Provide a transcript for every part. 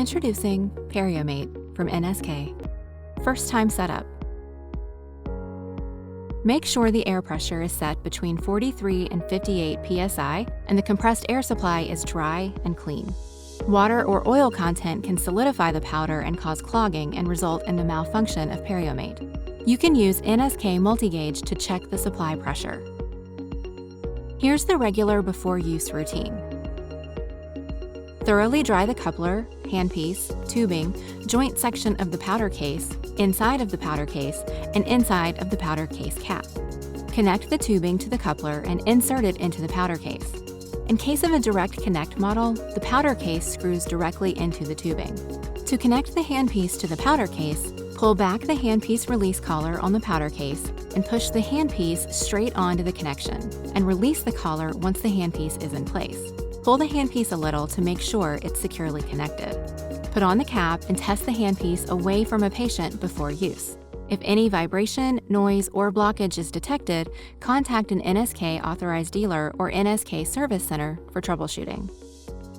Introducing Perio-Mate from NSK. First time setup. Make sure the air pressure is set between 43 and 58 psi and the compressed air supply is dry and clean. Water or oil content can solidify the powder and cause clogging and result in the malfunction of Perio-Mate. You can use NSK multi-gauge to check the supply pressure. Here's the regular before use routine. Thoroughly dry the coupler, handpiece, tubing, joint section of the powder case, inside of the powder case, and inside of the powder case cap. Connect the tubing to the coupler and insert it into the powder case. In case of a direct connect model, the powder case screws directly into the tubing. To connect the handpiece to the powder case, pull back the handpiece release collar on the powder case and push the handpiece straight onto the connection, and release the collar once the handpiece is in place. Pull the handpiece a little to make sure it's securely connected. Put on the cap and test the handpiece away from a patient before use. If any vibration, noise, or blockage is detected, contact an NSK authorized dealer or NSK service center for troubleshooting.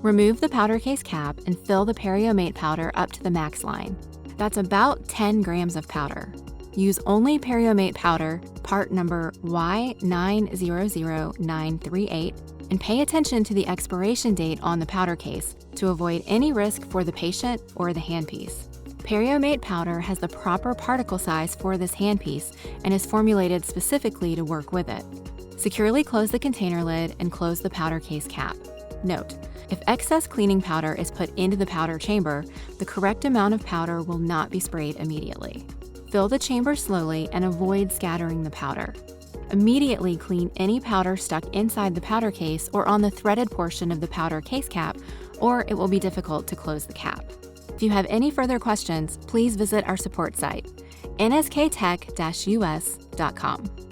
Remove the powder case cap and fill the Perio-Mate powder up to the max line. That's about 10 grams of powder. Use only Perio-Mate powder, part number Y900938, and pay attention to the expiration date on the powder case to avoid any risk for the patient or the handpiece. Perio-Mate powder has the proper particle size for this handpiece and is formulated specifically to work with it. Securely close the container lid and close the powder case cap. Note: if excess cleaning powder is put into the powder chamber, the correct amount of powder will not be sprayed immediately. Fill the chamber slowly and avoid scattering the powder. Immediately clean any powder stuck inside the powder case or on the threaded portion of the powder case cap, or it will be difficult to close the cap. If you have any further questions, please visit our support site, nsktech-us.com.